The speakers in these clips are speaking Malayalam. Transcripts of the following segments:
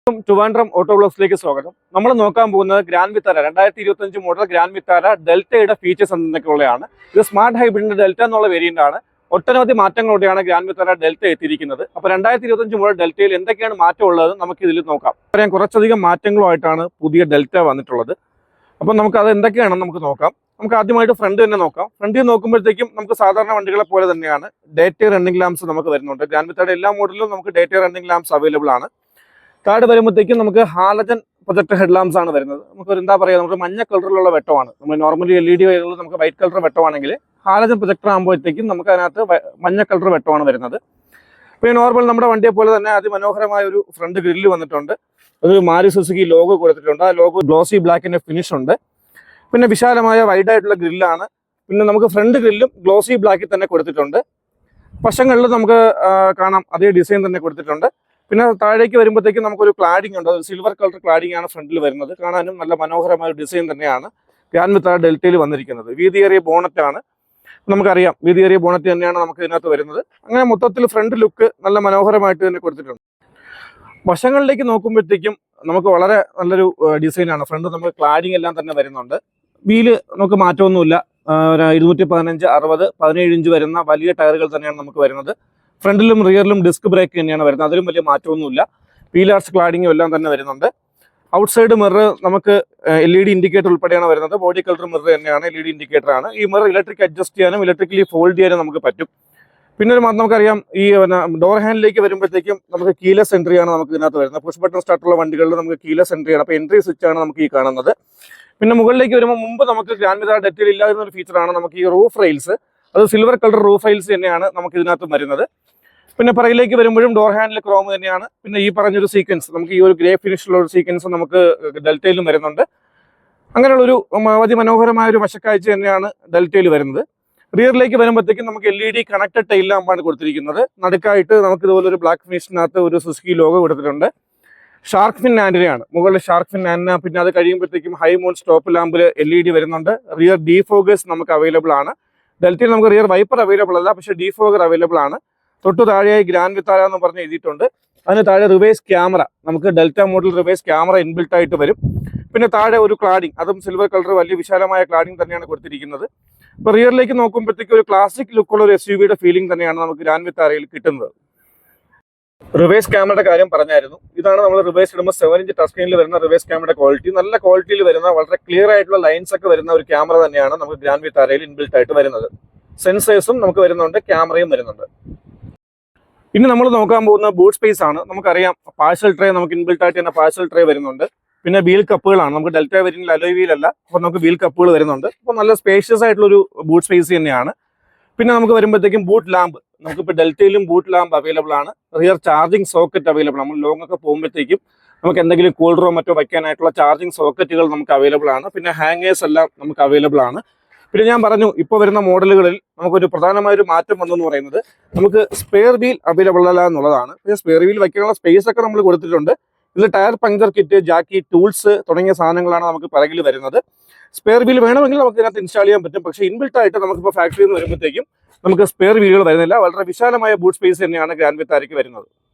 ട്രിവാൻഡ്രം ഓട്ടോ ബ്ലോഗ്സിലേക്ക് സ്വാഗതം. നമ്മൾ നോക്കാൻ പോകുന്നത് grand Vitara 2025 model grand Vitara ഡെൽറ്റയുടെ ഫീച്ചേഴ്സ് എന്തൊക്കെയുള്ളതാണ്. ഇത് സ്മാർട്ട് ഹൈബ്രിഡിന്റെ ഡെൽറ്റ എന്നുള്ള വേരിയന്റ് ആണ്. ഒട്ടനവധി മാറ്റങ്ങളോടെയാണ് ഗ്രാൻഡ് വിത്താര ഡെൽറ്റ എത്തിയിരിക്കുന്നത്. അപ്പോൾ 2025 മോഡൽ ഡെൽറ്റയിൽ എന്തൊക്കെയാണ് മാറ്റം ഉള്ളത് നമുക്ക് ഇതിൽ നോക്കാം. പറയാൻ കുറച്ചധികം മാറ്റങ്ങളുമായിട്ടാണ് പുതിയ ഡെൽറ്റ വന്നിട്ടുള്ളത്. അപ്പോൾ നമുക്ക് അത് എന്തൊക്കെയാണെന്ന് നമുക്ക് നോക്കാം. നമുക്ക് ആദ്യമായിട്ട് ഫ്രണ്ട് തന്നെ നോക്കാം. ഫ്രണ്ടിൽ നോക്കുമ്പോഴത്തേക്കും നമുക്ക് സാധാരണ വണ്ടികളെ പോലെ തന്നെയാണ് ഡേ റണ്ണിംഗ് ലാംപ്സ് നമുക്ക് വരുന്നുണ്ട്. ഗ്രാൻഡ് വിത്താരയുടെ എല്ലാ മോഡലിലും നമുക്ക് ഡേ റണ്ണിംഗ് ലാംപ്സ് അവൈലബിൾ ആണ്. താഴെ വരുമ്പോഴത്തേക്കും നമുക്ക് ഹാലജൻ പ്രൊജക്ടർ ഹെഡ് ലാംപ്സ് ആണ് വരുന്നത്. നമുക്ക് എന്താ പറയുക, നമുക്ക് മഞ്ഞ കളറിലുള്ള വെട്ടമാണ്. നമ്മൾ നോർമലി LED വയറുകൾ നമുക്ക് വൈറ്റ് കളർ വെട്ടമാണെങ്കിൽ ഹാലജൻ പ്രൊജക്ടർ ആകുമ്പോഴത്തേക്കും നമുക്ക് അതിനകത്ത് മഞ്ഞ കളർ വെട്ടമാണ് വരുന്നത്. പിന്നെ നോർമൽ നമ്മുടെ വണ്ടിയെ പോലെ തന്നെ അതിമനോഹരമായ ഒരു ഫ്രണ്ട് ഗ്രില്ല് വന്നിട്ടുണ്ട്. ഒരു മാരുതി സുസുക്കി ലോഗോ കൊടുത്തിട്ടുണ്ട്. ആ ലോഗോ ഗ്ലോസി ബ്ലാക്കിന്റെ ഫിനിഷ് ഉണ്ട്. പിന്നെ വിശാലമായ വൈഡ് ആയിട്ടുള്ള ഗ്രില്ലാണ്. പിന്നെ നമുക്ക് ഫ്രണ്ട് ഗ്രില്ലും ഗ്ലോസി ബ്ലാക്കിൽ തന്നെ കൊടുത്തിട്ടുണ്ട്. വശങ്ങളിൽ നമുക്ക് കാണാം അതേ ഡിസൈൻ തന്നെ കൊടുത്തിട്ടുണ്ട്. പിന്നെ താഴേക്ക് വരുമ്പോഴത്തേക്കും നമുക്കൊരു ക്ലാഡിംഗ് ഉണ്ട്. സിൽവർ കളർ ക്ലാഡിംഗ് ആണ് ഫ്രണ്ടിൽ വരുന്നത്. കാണാനും നല്ല മനോഹരമായ ഡിസൈൻ തന്നെയാണ് ഗ്രാൻഡ് വിത്താര ഡെൽറ്റയിൽ വന്നിരിക്കുന്നത്. വീതിയേറിയ ബോണറ്റാണ്. നമുക്കറിയാം വീതിയേറിയ ബോണറ്റ് തന്നെയാണ് നമുക്ക് ഇതിനകത്ത് വരുന്നത്. അങ്ങനെ മൊത്തത്തിൽ ഫ്രണ്ട് ലുക്ക് നല്ല മനോഹരമായിട്ട് തന്നെ കൊടുത്തിട്ടുണ്ട്. വശങ്ങളിലേക്ക് നോക്കുമ്പോഴത്തേക്കും നമുക്ക് വളരെ നല്ലൊരു ഡിസൈനാണ്. ഫ്രണ്ട് നമുക്ക് ക്ലാഡിംഗ് എല്ലാം തന്നെ വരുന്നുണ്ട്. വീല് നമുക്ക് മാറ്റമൊന്നുമില്ല. 215, 60, 17 ഇഞ്ച് വരുന്ന വലിയ ടയറുകൾ തന്നെയാണ് നമുക്ക് വരുന്നത്. ഫ്രണ്ടിലും റിയറിലും ഡിസ്ക് ബ്രേക്ക് തന്നെയാണ് വരുന്നത്. അതിലും വലിയ മാറ്റമൊന്നുമില്ല. വീലാർച്ച് ക്ലാഡിങ്ങും എല്ലാം തന്നെ വരുന്നുണ്ട്. ഔട്ട്സൈഡ് മിറർ നമുക്ക് LED ഇൻഡിക്കേറ്റർ ഉൾപ്പെടെയാണ് വരുന്നത്. ബോഡി കളർ മിറർ തന്നെയാണ്, LED ഇൻഡിക്കേറ്റർ ആണ്. ഈ മിറർ ഇലക്ട്രിക് അഡ്ജസ്റ്റ് ചെയ്യാനും ഇലക്ട്രിക്കലി ഫോൾഡ് ചെയ്യാനും നമുക്ക് പറ്റും. പിന്നെ ഒരു നമുക്കറിയാം ഈ ഡോർ ഹാൻഡിലേക്ക് വരുമ്പോഴത്തേക്കും നമുക്ക് കീലെസ് എൻട്രി ആണ് നമുക്ക് ഇതിനകത്ത് വരുന്നത്. പുഷ് ബട്ടൺ സ്റ്റാർട്ടുള്ള വണ്ടികളിൽ നമുക്ക് കീലെസ് എൻട്രി ആണ്. അപ്പോൾ എൻട്രി സ്വിച്ച് ആണ് നമുക്ക് ഈ കാണുന്നത്. പിന്നെ മുകളിലേക്ക് വരുമ്പോൾ മുമ്പ് നമുക്ക് ഗ്രാൻഡ് വിത്താര ഡെൽറ്റയിൽ ഇല്ലാതിരുന്ന ഒരു ഫീച്ചറാണ് നമുക്ക് ഈ റൂഫ് റെയിൽസ്. അത് സിൽവർ കളർ റൂഫ് റെയിൽസ് തന്നെയാണ് നമുക്ക് ഇതിനകത്ത് വരുന്നത്. പിന്നെ പിറകിലേക്ക് വരുമ്പോഴും ഡോർ ഹാൻഡിൽ ക്രോം തന്നെയാണ്. പിന്നെ ഈ പറഞ്ഞൊരു സീക്വൻസ് നമുക്ക് ഈ ഒരു ഗ്രേ ഫിനിഷിലുള്ള ഒരു സീക്വൻസ് നമുക്ക് ഡെൽറ്റയിലും വരുന്നുണ്ട്. അങ്ങനെയുള്ളൊരു അതിമനോഹരമായ ഒരു വശക്കാഴ്ച തന്നെയാണ് ഡെൽറ്റയിൽ വരുന്നത്. റിയറിലേക്ക് വരുമ്പോഴത്തേക്കും നമുക്ക് LED കണക്റ്റഡ് ടൈൽ ലാമ്പാണ് കൊടുത്തിരിക്കുന്നത്. നടുക്കായിട്ട് നമുക്ക് ഇതുപോലെ ഒരു ബ്ലാക്ക് ഫിനിഷിനകത്ത് ഒരു സുസുക്കി ലോഗോ കൊടുത്തിട്ടുണ്ട്. ഷാർക്ക് ഫിൻ ആൻറ്റിനയാണ് മുകളിൽ ഷാർക്ക് ഫിൻ ആൻറ്റിന. പിന്നെ അത് കഴിയുമ്പോഴത്തേക്കും ഹൈ മൗണ്ട് സ്റ്റോപ്പ് ലാമ്പിൽ LED വരുന്നുണ്ട്. റിയർ ഡീഫോഗേഴ്സ് നമുക്ക് അവൈലബിൾ ആണ്. ഡെൽറ്റയിൽ നമുക്ക് റിയർ വൈപ്പർ അവൈലബിൾ അല്ല, പക്ഷേ ഡീഫോഗർ അവൈലബിൾ ആണ്. തൊട്ടു താഴെയായി ഗ്രാൻഡ് വിത്താര എന്ന് പറഞ്ഞ് എഴുതിയിട്ടുണ്ട്. അതിന് താഴെ റിവേഴ്സ് ക്യാമറ, നമുക്ക് delta model reverse camera inbuilt ആയിട്ട് വരും. പിന്നെ താഴെ ഒരു ക്ലാഡിംഗ്, അതും സിൽവർ കളർ വലിയ വിശാലമായ ക്ലാഡിംഗ് തന്നെയാണ് കൊടുത്തിരിക്കുന്നത്. ഇപ്പോൾ റിയറിലേക്ക് നോക്കുമ്പോഴത്തേക്ക് ഒരു ക്ലാസിക് ലുക്കുള്ള ഒരു SUV ഫീലിംഗ് തന്നെയാണ് നമുക്ക് ഗ്രാൻഡ് വിത്താരയിൽ കിട്ടുന്നത്. റിവേഴ്സ് ക്യാമറയുടെ കാര്യം പറഞ്ഞായിരുന്നു. ഇതാണ് നമ്മൾ റിവേഴ്സ് ഇടുമ്പോൾ 7 ഇഞ്ച് ടച്ച് സ്ക്രീനിൽ വരുന്ന റിവേഴ്സ് ക്യാമറയുടെ ക്വാളിറ്റി. നല്ല ക്വാളിറ്റിയിൽ വരുന്ന വളരെ ക്ലിയർ ആയിട്ടുള്ള ലൈൻസ് ഒക്കെ വരുന്ന ഒരു ക്യാമറ തന്നെയാണ് നമുക്ക് ഗ്രാൻഡ് വിത്താരയിൽ ഇൻബിൽട്ട് ആയിട്ട് വരുന്നത്. സെൻസേഴ്സും നമുക്ക് വരുന്നുണ്ട്, ക്യാമറയും വരുന്നുണ്ട്. ഇനി നമ്മൾ നോക്കാൻ പോകുന്ന ബൂട്ട് സ്പേസ് ആണ്. നമുക്കറിയാം പാഴ്സൽ ട്രേ നമുക്ക് ഇൻബിൽട്ട് ആയിട്ട് തന്നെ പാഴ്സൽ ട്രേ വരുന്നുണ്ട്. പിന്നെ വീൽ കപ്പുകളാണ്. നമുക്ക് ഡെൽറ്റ വേരിയന്റിൽ അലോയ് വീൽ അല്ല, അപ്പോൾ നമുക്ക് വീൽ കപ്പുകൾ വരുന്നുണ്ട്. അപ്പോൾ നല്ല സ്പേഷ്യസ് ആയിട്ടുള്ളൊരു ബൂട്ട് സ്പേസ് തന്നെയാണ്. പിന്നെ നമുക്ക് വരുമ്പോഴത്തേക്കും ബൂട്ട് ലാമ്പ്, നമുക്കിപ്പോൾ ഡെൽറ്റയിലും ബൂട്ട് ലാമ്പ് അവൈലബിൾ ആണ്. Rear charging socket available. നമ്മൾ ലോങ് ഒക്കെ പോകുമ്പോഴത്തേക്കും നമുക്ക് എന്തെങ്കിലും കൂളറോ മറ്റോ വയ്ക്കാനായിട്ടുള്ള ചാർജിങ് സോക്കറ്റുകൾ നമുക്ക് അവൈലബിൾ ആണ്. പിന്നെ ഹാങ്ങേഴ്സ് എല്ലാം നമുക്ക് അവൈലബിൾ ആണ്. പിന്നെ ഞാൻ പറഞ്ഞു ഇപ്പോൾ വരുന്ന മോഡലുകളിൽ നമുക്കൊരു പ്രധാനമായൊരു മാറ്റം വന്നെന്ന് പറയുന്നത് നമുക്ക് സ്പെയർ വീൽ അവൈലബിൾ അല്ല എന്നുള്ളതാണ്. പിന്നെ സ്പെയർ വീൽ വയ്ക്കാനുള്ള സ്പേസ് ഒക്കെ നമ്മൾ കൊടുത്തിട്ടുണ്ട്. ഇതിൽ ടയർ പഞ്ചർ കിറ്റ്, ജാക്കി, ടൂൾസ് തുടങ്ങിയ സാധനങ്ങളാണ് നമുക്ക് പിറകിൽ വരുന്നത്. സ്പെയർ വീൽ വേണമെങ്കിൽ നമുക്ക് ഇതിനകത്ത് ഇൻസ്റ്റാൾ ചെയ്യാൻ പറ്റും. പക്ഷേ ഇൻബിൽട്ട് ആയിട്ട് നമുക്കിപ്പോൾ ഫാക്ടറിയിൽ നിന്ന് വരുമ്പോഴത്തേക്കും നമുക്ക് സ്പെയർ വീലുകൾ വരുന്നില്ല. വളരെ വിശാലമായ ബൂട്ട് സ്പേസ് തന്നെയാണ് ഗ്രാൻഡ് വിത്താരയ്ക്ക് വരുന്നത്.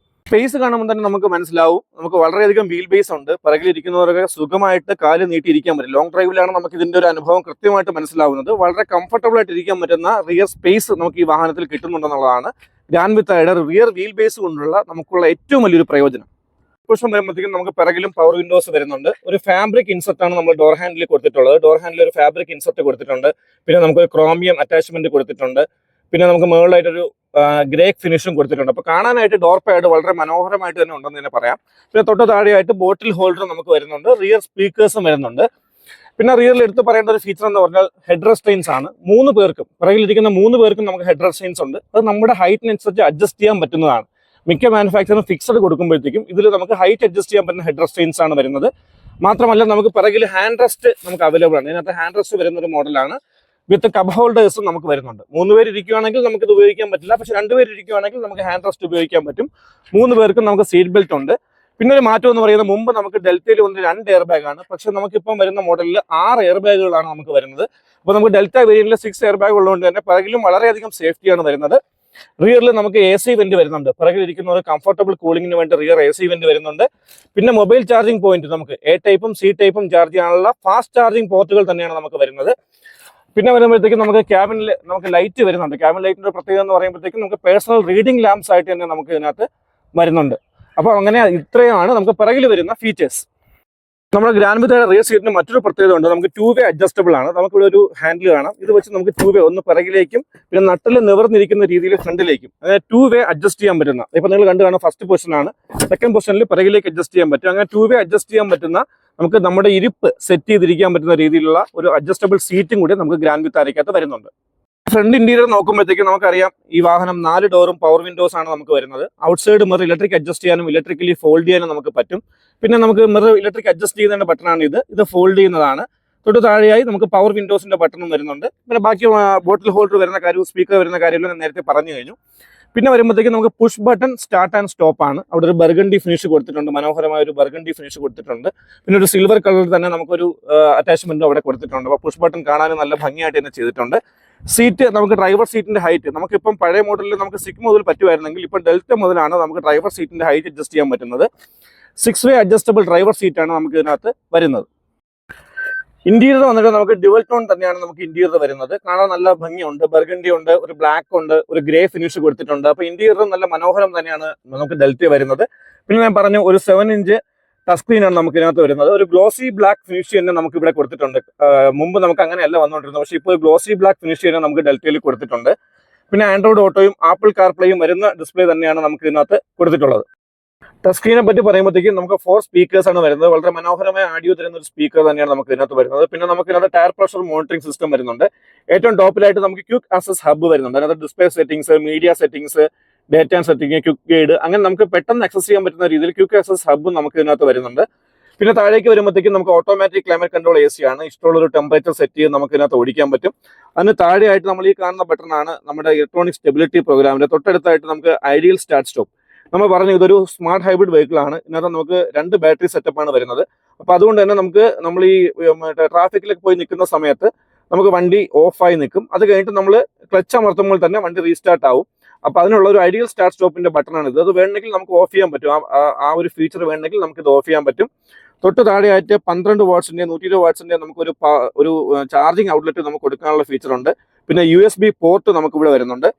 സ്പേസ് കാണുമ്പോൾ തന്നെ നമുക്ക് മനസ്സിലാവും നമുക്ക് വളരെയധികം വീൽ ബേസ് ഉണ്ട്. പിറകിലിരിക്കുന്നവരൊക്കെ സുഖമായിട്ട് കാല് നീട്ടിയിരിക്കാൻ പറ്റും. ലോങ് ഡ്രൈവിലാണ് നമുക്ക് ഇതിൻ്റെ ഒരു അനുഭവം കൃത്യമായിട്ട് മനസ്സിലാവുന്നത്. വളരെ കംഫർട്ടബിൾ ആയിട്ട് ഇരിക്കാൻ പറ്റുന്ന റിയർ സ്പേസ് നമുക്ക് ഈ വാഹനത്തിൽ കിട്ടുന്നുണ്ടെന്നുള്ളതാണ് ഗ്രാൻഡ് വിത്താരയുടെ റിയർ വീൽ ബേസ് കൊണ്ടുള്ള നമുക്കുള്ള ഏറ്റവും വലിയൊരു പ്രയോജനം. പുഷം വരുമ്പോഴത്തേക്കും നമുക്ക് പിറകിലും പവർ വിൻഡോസ് വരുന്നുണ്ട്. ഒരു ഫാബ്രിക് ഇൻസെർട്ട് ആണ് നമ്മൾ ഡോർ ഹാൻഡിൽ കൊടുത്തിട്ടുള്ളത്. ഡോർ ഹാൻഡിൽ ഒരു ഫാബ്രിക് ഇൻസെർട്ട് കൊടുത്തിട്ടുണ്ട്. പിന്നെ നമുക്ക് ക്രോമിയം അറ്റാച്ച്മെന്റ് കൊടുത്തിട്ടുണ്ട്. പിന്നെ നമുക്ക് മുകളിലായിട്ടൊരു ഗ്രേ ഫിനിഷും കൊടുത്തിട്ടുണ്ട്. അപ്പോൾ കാണാനായിട്ട് ഡോർ പാഡ് വളരെ മനോഹരമായിട്ട് തന്നെ ഉണ്ടെന്ന് തന്നെ പറയാം. പിന്നെ തൊട്ട് താഴെയായിട്ട് ബോട്ടിൽ ഹോൾഡർ നമുക്ക് വരുന്നുണ്ട്. റിയർ സ്പീക്കേഴ്സും വരുന്നുണ്ട്. പിന്നെ റിയറിൽ എടുത്ത് പറയേണ്ട ഒരു ഫീച്ചർ എന്ന് പറഞ്ഞാൽ ഹെഡ് റെസ്റ്റൈൻസ് ആണ്. 3 പേർക്കും പിറകിലിരിക്കുന്ന 3 പേർക്കും നമുക്ക് ഹെഡ് റെസ്റ്റൈൻസ് ഉണ്ട്. അത് നമ്മുടെ ഹൈറ്റിനനുസരിച്ച് അഡ്ജസ്റ്റ് ചെയ്യാൻ പറ്റുന്നതാണ്. മിക്ക മാനുഫാക്ചറും ഫിക്സഡ് കൊടുക്കുമ്പോഴത്തേക്കും ഇതിൽ നമുക്ക് ഹൈറ്റ് അഡ്ജസ്റ്റ് ചെയ്യാൻ പറ്റുന്ന ഹെഡ് റെസ്റ്റൈൻസ് ആണ് വരുന്നത്. മാത്രമല്ല നമുക്ക് പിറകിൽ ഹാൻഡ് റെസ്റ്റ് നമുക്ക് അവൈലബിൾ ആണ്. ഇതിനകത്ത് ഹാൻഡ് റെസ്റ്റ് വരുന്ന ഒരു മോഡലാണ്. വിത്ത് കപ്പ് ഹോൾഡേഴ്സും നമുക്ക് വരുന്നുണ്ട്. 3 പേര് ഇരിക്കുകയാണെങ്കിൽ നമുക്ക് ഇത് ഉപയോഗിക്കാൻ പറ്റില്ല. പക്ഷെ 2 പേര് ഇരിക്കുകയാണെങ്കിൽ നമുക്ക് ഹാൻഡ് റെസ്റ്റ് ഉപയോഗിക്കാൻ പറ്റും. 3 പേർക്കും നമുക്ക് സീറ്റ് ബെൽറ്റ് ഉണ്ട്. പിന്നെ ഒരു മാറ്റം എന്ന് പറയുന്നത് മുമ്പ് നമുക്ക് ഡെൽറ്റയിൽ വന്ന് 2 എയർ ബാഗ് ആണ്. പക്ഷെ നമുക്കിപ്പം വരുന്ന മോഡലിൽ 6 എയർ ബാഗുകളാണ് നമുക്ക് വരുന്നത്. അപ്പോൾ നമുക്ക് ഡെൽറ്റ വേരിയന്റിൽ 6 എയർ ബാഗ് ഉള്ളതുകൊണ്ട് തന്നെ പിറകിലും വളരെയധികം സേഫ്റ്റിയാണ് വരുന്നത്. റിയറിൽ നമുക്ക് AC വെന്റ് വരുന്നുണ്ട്. പിറകിലിരിക്കുന്ന ഒരു കംഫർട്ടബിൾ കൂളിംഗിന് വേണ്ടി റിയർ AC വെന്റ് വരുന്നുണ്ട്. പിന്നെ മൊബൈൽ ചാർജിംഗ് പോയിന്റ് നമുക്ക് A ടൈപ്പും C ടൈപ്പും ചാർജ് ചെയ്യാനുള്ള ഫാസ്റ്റ് ചാർജിംഗ് പോർട്ടുകൾ തന്നെയാണ് നമുക്ക് വരുന്നത്. പിന്നെ വരുമ്പോഴത്തേക്കും നമുക്ക് ക്യാബിനിൽ നമുക്ക് ലൈറ്റ് വരുന്നുണ്ട്. ക്യാബിൻ ലൈറ്റിന്റെ പ്രത്യേകത എന്ന് പറയുമ്പോഴത്തേക്കും നമുക്ക് പേഴ്സണൽ റീഡിംഗ് ലാംപ്സ് ആയിട്ട് തന്നെ നമുക്ക് ഇതിനകത്ത് വരുന്നുണ്ട്. അപ്പോൾ അങ്ങനെ ഇത്രയാണ് നമുക്ക് പിറകിൽ വരുന്ന ഫീച്ചേഴ്സ്. നമ്മുടെ ഗ്രാൻഡ് വിത്താരയുടെ റിയർ സീറ്റിന് മറ്റൊരു പ്രത്യേകത ഉണ്ട്. നമുക്ക് 2-way അഡ്ജസ്റ്റബിൾ ആണ്. നമുക്കിവിടെ ഒരു ഹാൻഡിൽ കാണാം. ഇത് വെച്ച് നമുക്ക് 2-way ഒന്ന് പിറകിലേക്കും പിന്നെ നട്ടിൽ നിവർന്നിരിക്കുന്ന രീതിയിൽ ഫ്രണ്ടിലേക്കും അങ്ങനെ 2-way അഡ്ജസ്റ്റ് ചെയ്യാൻ പറ്റുന്ന, ഇപ്പൊ നിങ്ങൾ കണ്ടു കാണാം ഫസ്റ്റ് പൊസിഷനാണ്. സെക്കൻഡ് പൊസിഷനിൽ പിറകിലേക്ക് അഡ്ജസ്റ്റ് ചെയ്യാൻ പറ്റും. അങ്ങനെ 2-way അഡ്ജസ്റ്റ് ചെയ്യാൻ പറ്റുന്ന, നമുക്ക് നമ്മുടെ ഇരിപ്പ് സെറ്റ് ചെയ്തിരിക്കാൻ പറ്റുന്ന രീതിയിലുള്ള ഒരു അഡ്ജസ്റ്റബിൾ സീറ്റും കൂടി നമുക്ക് ഗ്രാൻഡ് വിത്താരയ്ക്കകത്ത് വരുന്നുണ്ട്. ഫ്രണ്ട് ഇന്റീരിയർ നോക്കുമ്പോഴത്തേക്കും നമുക്കറിയാം ഈ വാഹനം 4 ഡോറും പവർ വിൻഡോസ് ആണ് നമുക്ക് വരുന്നത്. ഔട്ട്സൈഡ് മിറർ ഇലക്ട്രിക് അഡ്ജസ്റ്റ് ചെയ്യാനും ഇലക്ട്രിക്കലി ഫോൾഡ് ചെയ്യാനും നമുക്ക് പറ്റും. പിന്നെ നമുക്ക് മിറർ ഇലക്ട്രിക് അഡ്ജസ്റ്റ് ചെയ്യുന്ന ബട്ടണാണ് ഇത് ഫോൾഡ് ചെയ്യുന്നതാണ്. തൊട്ട് താഴെയായി നമുക്ക് പവർ വിൻഡോസിന്റെ ബട്ടണും വരുന്നുണ്ട്. പിന്നെ ബാക്കി ബോട്ടിൽ ഹോൾഡർ വരുന്ന കാര്യവും സ്പീക്കർ വരുന്ന കാര്യമെല്ലാം ഞാൻ നേരത്തെ പറഞ്ഞു കഴിഞ്ഞു. പിന്നെ വരുമ്പോഴത്തേക്കും നമുക്ക് push button start and stop ആണ്. അവിടെ ഒരു ബർഗണ്ടി ഫിനിഷ് കൊടുത്തിട്ടുണ്ട്, മനോഹരമായ ഒരു ബർഗണ്ടി ഫിനിഷ് കൊടുത്തിട്ടുണ്ട്. പിന്നെ ഒരു സിൽവർ കളറിൽ തന്നെ നമുക്കൊരു അറ്റാച്ച്മെന്റും അവിടെ കൊടുത്തിട്ടുണ്ട്. അപ്പോൾ പുഷ് ബട്ടൺ കാണാനും നല്ല ഭംഗിയായിട്ട് തന്നെ ചെയ്തിട്ടുണ്ട്. സീറ്റ് നമുക്ക് ഡ്രൈവർ സീറ്റിന്റെ ഹൈറ്റ് നമുക്കിപ്പം പഴയ മോഡലിൽ നമുക്ക് 6 മുതൽ പറ്റുമായിരുന്നെങ്കിൽ ഇപ്പോൾ ഡെൽറ്റ മുതലാണ് നമുക്ക് ഡ്രൈവർ സീറ്റിന്റെ ഹൈറ്റ് അഡ്ജസ്റ്റ് ചെയ്യാൻ പറ്റുന്നത്. 6-way അഡ്ജസ്റ്റബിൾ ഡ്രൈവർ സീറ്റാണ് നമുക്ക് ഇതിനകത്ത് വരുന്നത്. ഇന്റീരിയർ വന്നിട്ട് നമുക്ക് ഡ്യുവൽ ടോൺ തന്നെയാണ് നമുക്ക് ഇന്റീരിയർ വരുന്നത്. കാണാൻ നല്ല ഭംഗിയുണ്ട്, ബർഗണ്ടി ഉണ്ട്, ഒരു ബ്ലാക്ക് ഉണ്ട്, ഒരു ഗ്രേ ഫിനിഷ് കൊടുത്തിട്ടുണ്ട്. അപ്പോൾ ഇന്റീരിയർ നല്ല മനോഹരം തന്നെയാണ് നമുക്ക് ഡെൽറ്റ വരുന്നത്. പിന്നെ ഞാൻ പറഞ്ഞു ഒരു 7-inch ടച്ച് സ്ക്രീനാണ് നമുക്ക് ഇതിനകത്ത് വരുന്നത്. ഒരു ഗ്ലോസി ബ്ലാക്ക് ഫിനിഷ് തന്നെ നമുക്ക് ഇവിടെ കൊടുത്തിട്ടുണ്ട്. മുമ്പ് നമുക്ക് അങ്ങനെയല്ല വന്നുകൊണ്ടിരുന്നത്, പക്ഷേ ഇപ്പോൾ ഗ്ലോസി ബ്ലാക്ക് ഫിനിഷ് തന്നെ നമുക്ക് ഡെൽറ്റയിൽ കൊടുത്തിട്ടുണ്ട്. പിന്നെ ആൻഡ്രോയിഡ് ഓട്ടോയും ആപ്പിൾ കാർപ്ലേയും വരുന്ന ഡിസ്പ്ലേ തന്നെയാണ് നമുക്ക് ഇതിനകത്ത് കൊടുത്തിട്ടുള്ളത്. ടച്ച് സ്ക്രീനെ പറ്റി പറയുമ്പോഴത്തേക്കും നമുക്ക് 4 സ്പീക്കേഴ്സ് ആണ് വരുന്നത്. വളരെ മനോഹരമായ ആഡിയോ തരുന്ന ഒരു സ്പീക്കർ തന്നെയാണ് നമുക്ക് ഇതിനകത്ത് വരുന്നത്. പിന്നെ നമുക്ക് ഇതിനകത്ത് ടയർ പ്രഷർ മോണിറ്ററിംഗ് സിസ്റ്റം വരുന്നുണ്ട്. ഏറ്റവും ടോപ്പിലായിട്ട് നമുക്ക് ക്വിക്ക് ആക്സസ് ഹബ്ബ് വരുന്നുണ്ട്. അതിനകത്ത് display settings, media settings, data setting, quick guide, അങ്ങനെ നമുക്ക് പെട്ടെന്ന് ആക്സസ് ചെയ്യാൻ പറ്റുന്ന രീതിയിൽ ക്വിക്ക് ആക്സസ് ഹബ്ബ് നമുക്ക് ഇതിനകത്ത് വരുന്നുണ്ട്. പിന്നെ താഴേക്ക് വരുമ്പോഴത്തേക്കും നമുക്ക് ഓട്ടോമാറ്റിക് ക്ലൈമറ്റ് കൺട്രോൾ AC ആണ്. ഇഷ്ടമുള്ള ഒരു ടെമ്പറേച്ചർ സെറ്റ് ചെയ്ത് നമുക്ക് ഇതിനകത്ത് ഓടിക്കാൻ പറ്റും. അതിന് താഴെയായിട്ട് നമ്മൾ ഈ കാണുന്ന ബട്ടണാണ് നമ്മുടെ ഇലക്ട്രോണിക് സ്റ്റെബിലിറ്റി പ്രോഗ്രാമിന്റെ. തൊട്ടടുത്തായിട്ട് നമുക്ക് ഐഡിയൽ സ്റ്റാർട്ട് സ്റ്റോപ്പ്. നമ്മൾ പറഞ്ഞു ഇതൊരു സ്മാർട്ട് ഹൈബ്രിഡ് വെഹിക്കിൾ ആണ്. ഇതിനകത്ത് നമുക്ക് 2 ബാറ്ററി സെറ്റപ്പാണ് വരുന്നത്. അപ്പോൾ അതുകൊണ്ട് തന്നെ നമ്മൾ ഈ ട്രാഫിക്കിലേക്ക് പോയി നിൽക്കുന്ന സമയത്ത് നമുക്ക് വണ്ടി ഓഫായി നിൽക്കും. അത് കഴിഞ്ഞിട്ട് നമ്മൾ ക്ലച്ച് അമർത്തുമ്പോൾ തന്നെ വണ്ടി റീസ്റ്റാർട്ട് ആവും. അപ്പോൾ അതിനുള്ള ഒരു ഐഡിയൽ സ്റ്റാർട്ട് സ്റ്റോപ്പിന്റെ ബട്ടണാണ് ഇത്. അത് വേണമെങ്കിൽ നമുക്ക് ഓഫ് ചെയ്യാൻ പറ്റും. ആ ഒരു ഫീച്ചർ വേണമെങ്കിൽ നമുക്ക് ഇത് ഓഫ് ചെയ്യാൻ പറ്റും. തൊട്ട് താഴെയായിട്ട് 12 വാട്ട്സിന്റെ 120 വാട്ട്സിന്റെ നമുക്കൊരു ചാർജിങ് ഔട്ട്ലെറ്റ് നമുക്ക് കൊടുക്കാനുള്ള ഫീച്ചർ ഉണ്ട്. പിന്നെ USB പോർട്ട് നമുക്ക് ഇവിടെ വരുന്നുണ്ട്.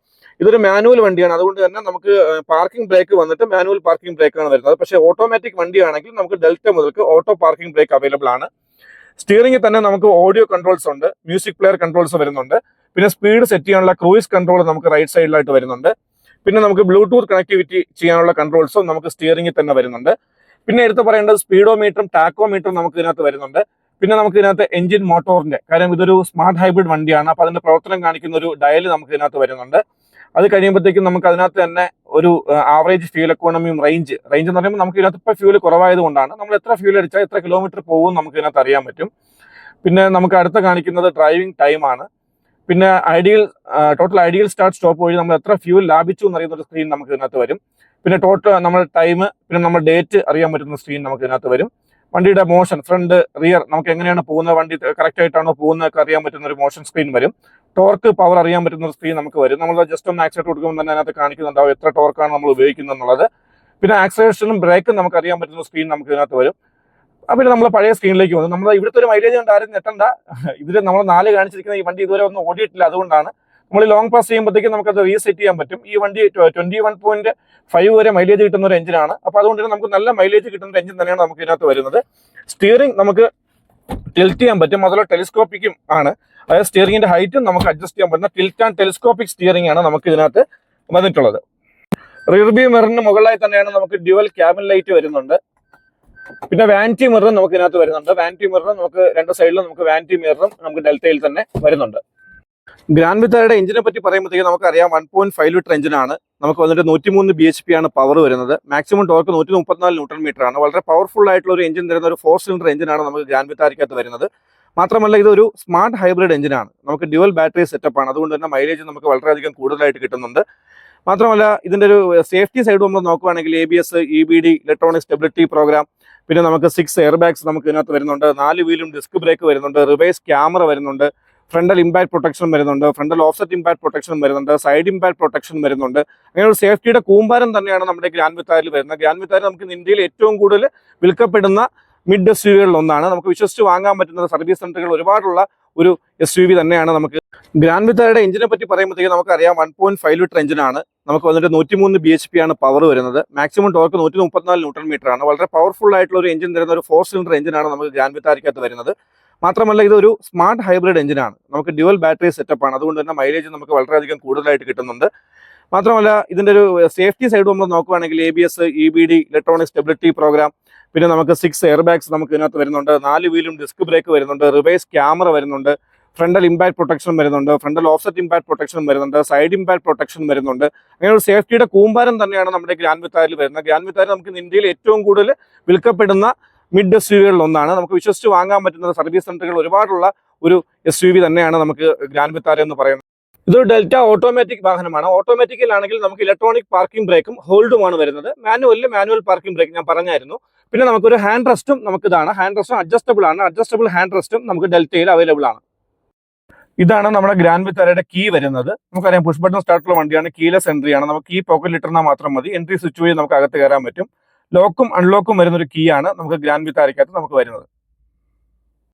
ഇതൊരു മാനുവൽ വണ്ടിയാണ്. അതുകൊണ്ട് തന്നെ നമുക്ക് പാർക്കിംഗ് ബ്രേക്ക് വന്നിട്ട് മാനുവൽ പാർക്കിംഗ് ബ്രേക്കാണ് വരുന്നത്. പക്ഷേ ഓട്ടോമാറ്റിക് വണ്ടിയാണെങ്കിൽ നമുക്ക് ഡെൽറ്റ മുതൽക്ക് ഓട്ടോ പാർക്കിംഗ് ബ്രേക്ക് അവൈലബിൾ ആണ്. സ്റ്റിയറിംഗിൽ തന്നെ നമുക്ക് ഓഡിയോ കൺട്രോൾസ് ഉണ്ട്, മ്യൂസിക് പ്ലെയർ കൺട്രോൾസ് വരുന്നുണ്ട്. പിന്നെ സ്പീഡ് സെറ്റ് ചെയ്യാനുള്ള ക്രൂയിസ് കൺട്രോൾ നമുക്ക് റൈറ്റ് സൈഡിലായിട്ട് വരുന്നുണ്ട്. പിന്നെ നമുക്ക് ബ്ലൂടൂത്ത് കണക്ടിവിറ്റി ചെയ്യാനുള്ള കൺട്രോൾസും നമുക്ക് സ്റ്റിയറിംഗിൽ തന്നെ വരുന്നുണ്ട്. പിന്നെ എടുത്ത് പറയേണ്ടത് സ്പീഡോമീറ്ററും ടാക്കോമീറ്ററും നമുക്ക് ഇതിനകത്ത് വരുന്നുണ്ട്. പിന്നെ നമുക്ക് ഇതിനകത്ത് എഞ്ചിൻ മോട്ടോറിന്റെ കാര്യം, ഇതൊരു സ്മാർട്ട് ഹൈബ്രിഡ് വണ്ടിയാണ്. അപ്പോൾ അതിന്റെ പ്രവർത്തനം കാണിക്കുന്ന ഒരു ഡയൽ നമുക്ക് ഇതിനകത്ത് വരുന്നുണ്ട്. അത് കഴിയുമ്പോഴത്തേക്കും നമുക്ക് അതിനകത്ത് തന്നെ ഒരു ആവറേജ് ഫ്യൂൽ എക്കോണമിയും റേഞ്ച് എന്ന് പറയുമ്പോൾ നമുക്ക് ഇതിനകത്ത് ഇപ്പോൾ ഫ്യൂൽ കുറവായതുകൊണ്ടാണ് നമ്മൾ എത്ര ഫ്യൂൽ അടിച്ചാൽ എത്ര കിലോമീറ്റർ പോകും നമുക്ക് ഇതിനകത്ത് അറിയാൻ പറ്റും. പിന്നെ നമുക്ക് അടുത്ത കാണിക്കുന്നത് ഡ്രൈവിംഗ് ടൈമാണ്. പിന്നെ ടോട്ടൽ ഐഡിയൽ സ്റ്റാർട്ട് സ്റ്റോപ്പ് വഴി നമ്മൾ എത്ര ഫ്യൂൽ ലാഭിച്ചു എന്നറിയുന്ന ഒരു സ്ക്രീൻ നമുക്ക് ഇതിനകത്ത് വരും. പിന്നെ ടോട്ടൽ നമ്മുടെ ടൈം, പിന്നെ നമ്മുടെ ഡേറ്റ് അറിയാൻ പറ്റുന്ന സ്ക്രീൻ നമുക്ക് ഇതിനകത്ത് വരും. വണ്ടിയുടെ മോഷൻ, ഫ്രണ്ട് റിയർ, നമുക്ക് എങ്ങനെയാണ് പോകുന്നത്, വണ്ടി കറക്റ്റ് ആയിട്ടാണോ പോകുന്നതൊക്കെ അറിയാൻ പറ്റുന്ന ഒരു മോഷൻ സ്ക്രീൻ വരും. ടോർക്ക് പവർ അറിയാൻ പറ്റുന്ന ഒരു സ്ക്രീൻ നമുക്ക് വരും. നമ്മൾ ജസ്റ്റ് ഒന്ന് ആക്സിലേറ്റർ കൊടുക്കുമ്പോൾ തന്നെ അതിനകത്ത് കാണിക്കുന്നുണ്ടാവും എത്ര ടോർക്കാണ് നമ്മൾ ഉപയോഗിക്കുന്നത് എന്നുള്ളത്. പിന്നെ ആക്സിലറേഷനും ബ്രേക്കും നമുക്ക് അറിയാൻ പറ്റുന്ന സ്ക്രീൻ നമുക്ക് ഇതിനകത്ത് വരും. പിന്നെ നമ്മൾ പഴയ സ്ക്രീനിലേക്ക് വന്നു. നമ്മൾ ഇവിടുത്തെ ഒരു മൈലേജ് കൊണ്ട് ആരും ഞെട്ടണ്ട. ഇതിൽ നമ്മൾ 4 കാണിച്ചിരിക്കുന്ന ഈ വണ്ടി ഇതുവരെ ഒന്നും ഓടിയിട്ടില്ല. അതുകൊണ്ടാണ് നമ്മൾ ലോങ് പാസ് ചെയ്യുമ്പോഴത്തേക്കും നമുക്കത് റീസെറ്റ് ചെയ്യാൻ പറ്റും. ഈ വണ്ടി 21.5 വരെ മൈലേജ് കിട്ടുന്ന ഒരു എഞ്ചിനാണ്. അപ്പോൾ അതുകൊണ്ട് തന്നെ നമുക്ക് നല്ല മൈലേജ് കിട്ടുന്ന ഒരു എഞ്ചിൻ തന്നെയാണ് നമുക്ക് ഇതിനകത്ത് വരുന്നത്. സ്റ്റിയറിംഗ് നമുക്ക് ടിൽറ്റ് ചെയ്യാൻ പറ്റും, അതുപോലെ ടെലിസ്കോപ്പിക്കും ആണ്. അതായത് സ്റ്റിയറിംഗിന്റെ ഹൈറ്റും നമുക്ക് അഡ്ജസ്റ്റ് ചെയ്യാൻ പറ്റുന്ന ടിൽറ്റ് ആൻഡ് ടെലിസ്കോപ്പിക് സ്റ്റിയറിംഗ് ആണ് നമുക്ക് ഇതിനകത്ത് വന്നിട്ടുള്ളത്. റിയർ വ്യൂ മിററിന് മുകളിലായി തന്നെയാണ് നമുക്ക് ഡ്യുവൽ ക്യാബിൻ ലൈറ്റ് വരുന്നുണ്ട്. പിന്നെ വാനിറ്റി മിററും നമുക്ക് ഇതിനകത്ത് വരുന്നുണ്ട്. വാനിറ്റി മിററും നമുക്ക് 2 സൈഡിലും നമുക്ക് വാനിറ്റി മിററും നമുക്ക് ഡെൽറ്റയിൽ തന്നെ വരുന്നുണ്ട്. ഗ്രാൻഡ് വിത്താരയുടെ എഞ്ചിനെ പറ്റി പറയുമ്പോഴത്തേക്ക് നമുക്കറിയാം 1.5 ലിറ്റർ എഞ്ചിനാണ്. നമുക്ക് വന്നിട്ട് 103 bhp ആണ് പവർ വരുന്നത്. മാക്സിമം ടോർക്ക് 134 ന്യൂട്ടൺ മീറ്റർ ആണ്. വളരെ പവർഫുൾ ആയിട്ടുള്ള ഒരു എഞ്ചിൻ തരുന്ന ഒരു 4 സിലിണ്ടർ എഞ്ചിനാണ് നമുക്ക് ഗ്രാൻഡ് വിത്താരയ്ക്കകത്ത് വരുന്നത്. മാത്രമല്ല ഇതൊരു സ്മാർട്ട് ഹൈബ്രിഡ് എഞ്ചിനാണ്. നമുക്ക് ഡ്യുവൽ ബാറ്ററി സെറ്റപ്പ് ആണ്. അതുകൊണ്ട് തന്നെ മൈലേജ് നമുക്ക് വളരെയധികം കൂടുതലായിട്ട് കിട്ടുന്നുണ്ട്. മാത്രമല്ല ഇതിന്റെ ഒരു സേഫ്റ്റി സൈഡ് നമ്മൾ നോക്കുകയാണെങ്കിൽ ABS, EBD, electronic stability program, പിന്നെ നമുക്ക് 6 എയർ ബാഗ്സ് നമുക്ക് ഇതിനകത്ത് വരുന്നുണ്ട്. 4 വീലും ഡിസ്ക് ബ്രേക്ക് വരുന്നുണ്ട്. റിവേഴ്സ് ക്യാമറ വരുന്നുണ്ട്. ഫ്രണ്ടൽ ഇമ്പാക്ട് പ്രൊട്ടക്ഷൻ വരുന്നുണ്ട്, ഫ്രണ്ടൽ ഓഫ്സെറ്റ് ഇമ്പാക്ട് പ്രൊട്ടക്ഷൻ വരുന്നുണ്ട്, സൈഡ് ഇമ്പാക്ട് പ്രൊട്ടക്ഷൻ വരുന്നുണ്ട്. അങ്ങനെ ഒരു സേഫ്റ്റിയുടെ കൂമ്പാരം തന്നെയാണ് നമ്മുടെ ഗ്രാൻഡ് വിത്താരയിൽ വരുന്നത്. ഗ്രാൻഡ് വിത്താര നമുക്ക് ഇന്ത്യയിൽ ഏറ്റവും കൂടുതൽ വിൽക്കപ്പെടുന്ന മിഡ് SUV-കളിൽ ഒന്നാണ്. നമുക്ക് വിശ്വസിച്ച് വാങ്ങാൻ പറ്റുന്ന സർവീസ് സെന്ററുകൾ ഒരുപാടുള്ള ഒരു SUV തന്നെയാണ്. നമുക്ക് ഗ്രാൻഡ് വിത്താരയുടെ എഞ്ചിനെ പറ്റി പറയുമ്പോഴത്തേക്ക് നമുക്കറിയാം 1.5 ലിറ്റർ എഞ്ചിനാണ്. നമുക്ക് വന്നിട്ട് 103 bhp ആണ് പവർ വരുന്നത്. മാക്സിമം ടോർക്ക് 134 ന്യൂട്ടൺ മീറ്റർ ആണ്. വളരെ പവർഫുൾ ആയിട്ടുള്ള ഒരു എഞ്ചിൻ തരുന്ന ഒരു 4 സിലിണ്ടർ എഞ്ചിനാണ് നമുക്ക് ഗ്രാൻഡ് വിത്താരയ്ക്കകത്ത് വരുന്നത്. മാത്രമല്ല ഇതൊരു സ്മാർട്ട് ഹൈബ്രിഡ് എഞ്ചിനാണ്. നമുക്ക് ഡ്യുവൽ ബാറ്ററി സെറ്റപ്പ് ആണ്. അതുകൊണ്ട് തന്നെ മൈലേജ് നമുക്ക് വളരെയധികം കൂടുതലായിട്ട് കിട്ടുന്നുണ്ട്. മാത്രമല്ല ഇതിന്റെ ഒരു സേഫ്റ്റി സൈഡ് നമ്മൾ നോക്കുകയാണെങ്കിൽ ABS, EBD, electronic stability program, പിന്നെ നമുക്ക് 6 എയർ ബാഗ്സ് നമുക്ക് ഇതിനകത്ത് വരുന്നുണ്ട്, 4 വീലും ഡിസ്ക് ബ്രേക്ക് വരുന്നുണ്ട്, റിവേഴ്സ് ക്യാമറ വരുന്നുണ്ട്, ഫ്രണ്ടൽ ഇമ്പാക്ട് പ്രൊട്ടക്ഷൻ വരുന്നുണ്ട്, ഫ്രണ്ടൽ ഓഫ്സെറ്റ് ഇമ്പാക്ട് പ്രൊട്ടക്ഷൻ വരുന്നുണ്ട്, സൈഡ് ഇമ്പാക്ട് പ്രൊട്ടക്ഷൻ വരുന്നുണ്ട്. അങ്ങനെ ഒരു സേഫ്റ്റിയുടെ കൂമ്പാരം തന്നെയാണ് നമ്മുടെ ഗ്രാൻഡ് വിത്താരയിൽ വരുന്നത്. ഗ്രാൻഡ് വിത്താര നമുക്ക് ഇന്ത്യയിൽ ഏറ്റവും കൂടുതൽ വിൽക്കപ്പെടുന്ന മിഡ് SUV-കളിൽ ഒന്നാണ്. നമുക്ക് വിശ്വസിച്ച് വാങ്ങാൻ പറ്റുന്ന സർവീസ് സെന്ററുകൾ ഒരുപാടുള്ള ഒരു SUV തന്നെയാണ് നമുക്ക് ഗ്രാൻഡ് വിത്താര എന്ന് പറയുന്നത്. ഇതൊരു ഡെൽറ്റ ഓട്ടോമാറ്റിക് വാഹനമാണ്. ഓട്ടോമാറ്റിക്കലാണെങ്കിൽ നമുക്ക് ഇലക്ട്രോണിക് പാർക്കിംഗ് ബ്രേക്കും ഹോൾഡുമാണ് വരുന്നത്. മാനുവൽ പാർക്കിംഗ് ബ്രേക്ക് ഞാൻ പറഞ്ഞായിരുന്നു. പിന്നെ നമുക്കൊരു ഹാൻഡ് റെസ്റ്റും നമുക്കിതാണ്. ഹാൻഡ് റെസ്റ്റും അഡ്ജസ്റ്റബിൾ ആണ്. അഡ്ജസ്റ്റബിൾ ഹാൻഡ് റെസ്റ്റും നമുക്ക് ഡെൽറ്റയിൽ അവൈലബിൾ ആണ്. ഇതാണ് നമ്മുടെ ഗ്രാൻഡ് വിത്താരയുടെ കീ വരുന്നത്. നമുക്കറിയാം പുഷ് ബട്ടൺ സ്റ്റാർട്ടുള്ള വണ്ടിയാണ്. കീലെസ് എൻട്രി ആണ്. നമുക്ക് കീ പോക്കറ്റിൽ ഇട്ടിരുന്നാൽ മാത്രം മതി. എൻട്രി സ്വിച്ച് വഴി നമുക്ക് അകത്ത് കയറാൻ പറ്റും. ലോക്കും അൺലോക്കും വരുന്ന ഒരു കീ ആണ് നമുക്ക് ഗ്രാൻഡ് വിത്താരയ്ക്കകത്ത് നമുക്ക് വരുന്നത്.